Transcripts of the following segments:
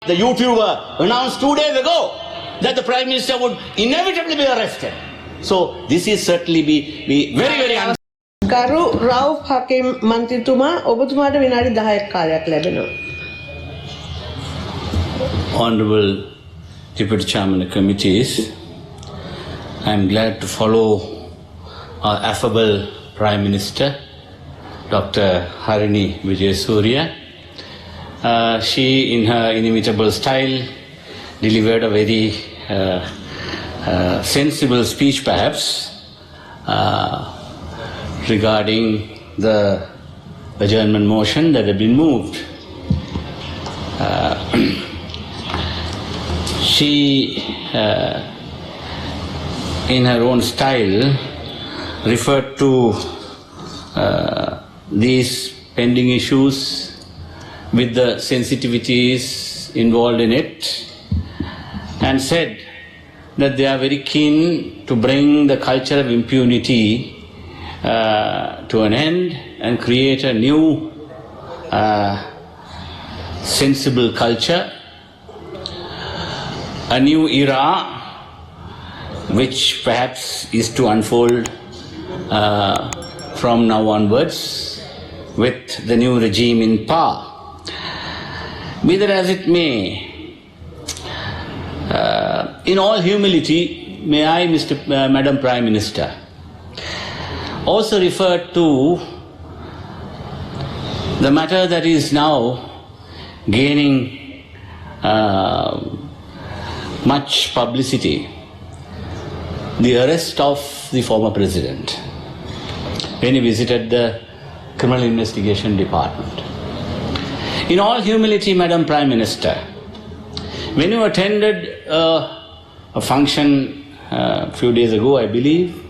The YouTuber announced 2 days ago that the Prime Minister would inevitably be arrested. So this is certainly be very, very ගරු රවුෆ් හකීම් මන්ත්‍රීතුමා ඔබතුමාට විනාඩි 10ක් කාලයක් ලැබෙනවා. Honorable Deputy Chairman of Committees, I am glad to follow our affable Prime Minister, Dr. Harini Vijayasuriya. She, in her inimitable style, delivered a very sensible speech, perhaps, regarding the adjournment motion that had been moved. She, in her own style, referred to these pending issues with the sensitivities involved in it, and said that they are very keen to bring the culture of impunity to an end and create a new sensible culture, a new era which perhaps is to unfold from now onwards with the new regime in power. Be that as it may, in all humility, may I, Madam Prime Minister, also refer to the matter that is now gaining much publicity, the arrest of the former president when he visited the Criminal Investigation Department. In all humility, Madam Prime Minister, when you attended a function a few days ago, I believe,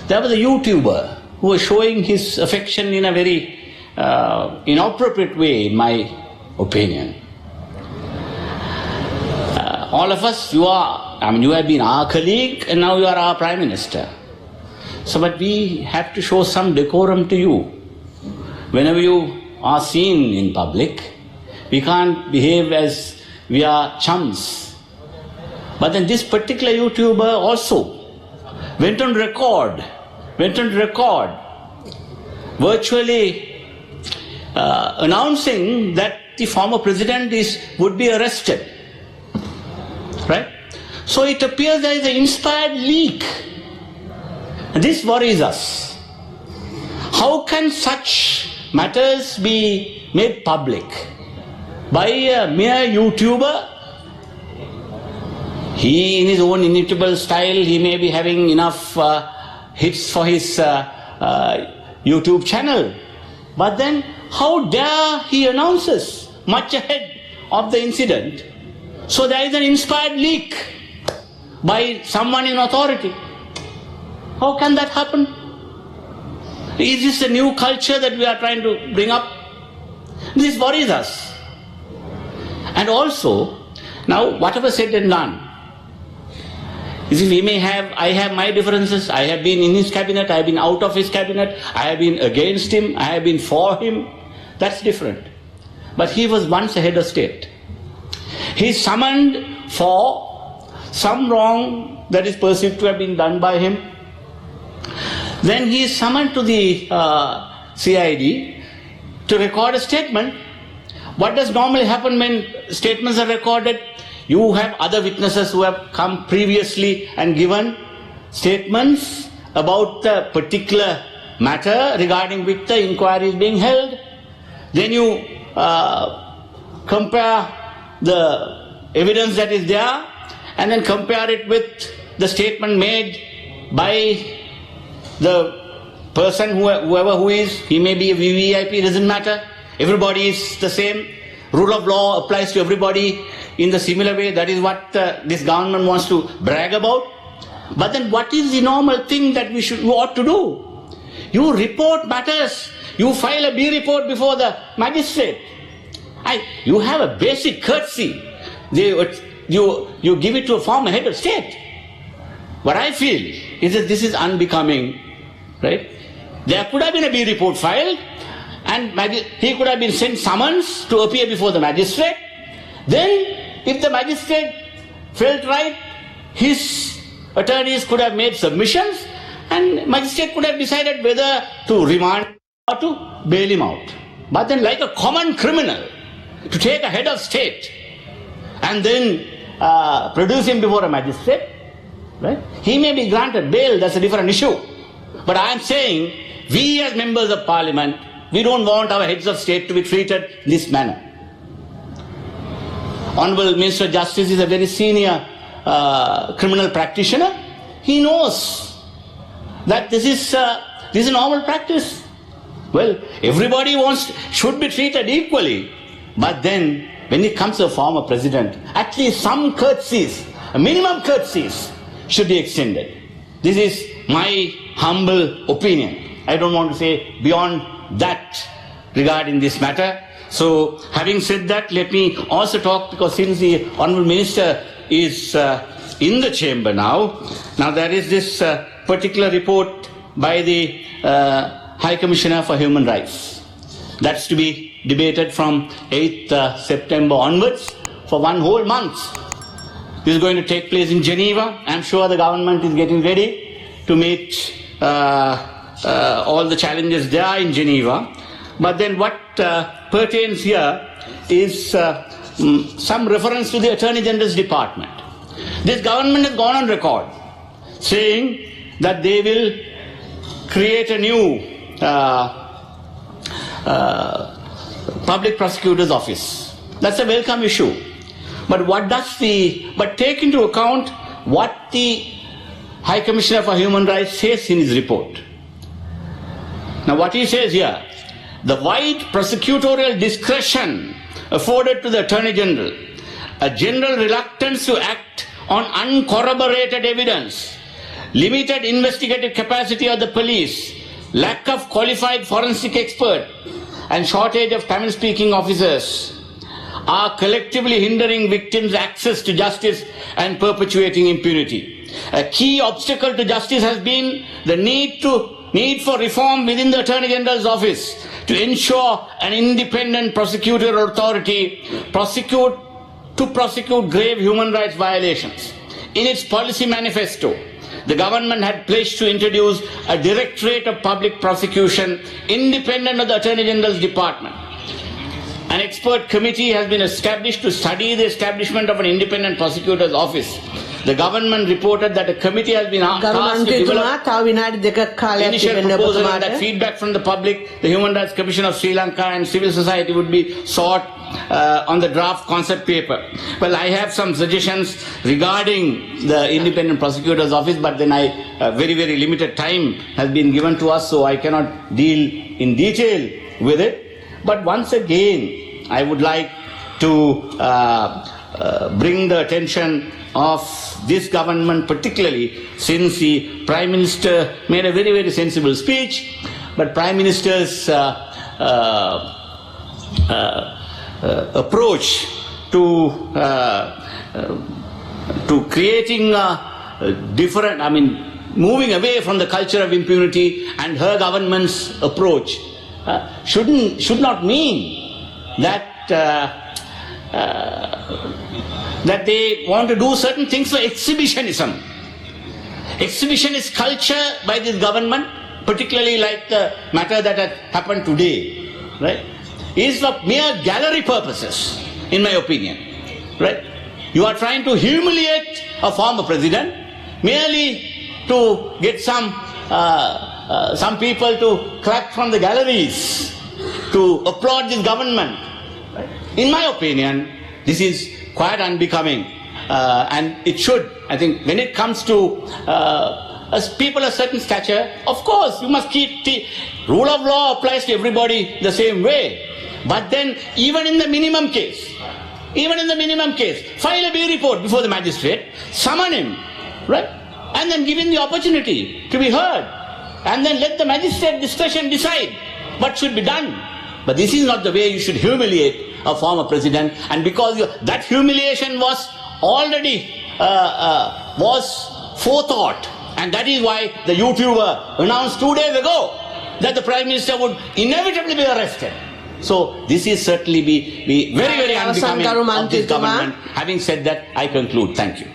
there was a YouTuber who was showing his affection in a very inappropriate way, in my opinion. All of us, you have been our colleague and now you are our Prime Minister. So, but we have to show some decorum to you. Whenever you are seen in public, we can't behave as we are chums. But then this particular YouTuber also went on record, virtually announcing that the former president would be arrested. Right? So it appears there is an inspired leak. And this worries us. How can such matters be made public by a mere YouTuber? He, in his own inimitable style, he may be having enough hits for his YouTube channel. But then, how dare he announces much ahead of the incident? So there is an inspired leak by someone in authority. How can that happen? Is this a new culture that we are trying to bring up? This worries us. And also, now whatever said and done, you see, I have my differences. I have been in his cabinet, I have been out of his cabinet, I have been against him, I have been for him. That's different. But he was once a head of state. He is summoned for some wrong that is perceived to have been done by him. Then he is summoned to the CID to record a statement. What does normally happen when statements are recorded? You have other witnesses who have come previously and given statements about the particular matter regarding which the inquiry is being held. Then you compare the evidence that is there and then compare it with the statement made by the person, whoever who is. He may be a VVIP, doesn't matter. Everybody is the same. Rule of law applies to everybody in the similar way. That is what this government wants to brag about. But then what is the normal thing that we ought to do? You report matters. You file a B report before the magistrate. You have a basic courtesy. You give it to a former head of state. What I feel is that this is unbecoming, right? There could have been a B report filed, and he could have been sent summons to appear before the magistrate. Then if the magistrate felt right, his attorneys could have made submissions and magistrate could have decided whether to remand or to bail him out. But then, like a common criminal, to take a head of state and then produce him before a magistrate, right? He may be granted bail, that's a different issue. But I am saying, we as members of parliament, we don't want our heads of state to be treated in this manner. Honorable Minister of Justice is a very senior criminal practitioner. He knows that this is a normal practice. Well, everybody should be treated equally. But then, when it comes to a former president, at least some courtesies, minimum courtesies, should be extended. This is my humble opinion. I don't want to say beyond that regarding this matter. So, having said that, let me also talk, because since the Honourable Minister is in the chamber now, there is this particular report by the High Commissioner for Human Rights. That's to be debated from 8th September onwards for one whole month. This is going to take place in Geneva. I'm sure the government is getting ready to meet all the challenges there in Geneva. But then what pertains here is some reference to the Attorney General's Department. This government has gone on record saying that they will create a new Public Prosecutor's Office. That's a welcome issue. But but take into account what the High Commissioner for Human Rights says in his report. Now what he says here, the wide prosecutorial discretion afforded to the Attorney General, a general reluctance to act on uncorroborated evidence, limited investigative capacity of the police, lack of qualified forensic expert, and shortage of Tamil-speaking officers are collectively hindering victims' access to justice and perpetuating impunity. A key obstacle to justice has been the need for reform within the Attorney General's office to ensure an independent prosecutorial authority to prosecute grave human rights violations. In its policy manifesto, the government had pledged to introduce a Directorate of Public Prosecution independent of the Attorney General's Department. An expert committee has been established to study the establishment of an independent prosecutor's office. The government reported that a committee has been tasked to develop initial proposal and that feedback from the public, the Human Rights Commission of Sri Lanka and civil society would be sought on the draft concept paper. Well, I have some suggestions regarding the independent prosecutor's office, but then very, very limited time has been given to us, so I cannot deal in detail with it. But once again, I would like to bring the attention of this government, particularly since the Prime Minister made a very, very sensible speech, but Prime Minister's approach to creating moving away from the culture of impunity, and her government's approach should not mean that that they want to do certain things for exhibitionism. Exhibitionist culture by this government, particularly like the matter that has happened today, right, is for mere gallery purposes, in my opinion, right? You are trying to humiliate a former president merely to get some people to clap from the galleries to applaud this government. Right? In my opinion, this is quite unbecoming, and it should. I think when it comes to people of certain stature, of course you must keep the rule of law applies to everybody the same way. But then, even in the minimum case, file a B report before the magistrate, summon him, right, and then give him the opportunity to be heard, and then let the magistrate discretion decide what should be done. But this is not the way you should humiliate a former president, and because that humiliation was already forethought, and that is why the YouTuber announced 2 days ago that the Prime Minister would inevitably be arrested. So this is certainly be very, very unbecoming අවසන් කරු of this මන්ත්‍රීතුමා. government. Having said that, I conclude. Thank you.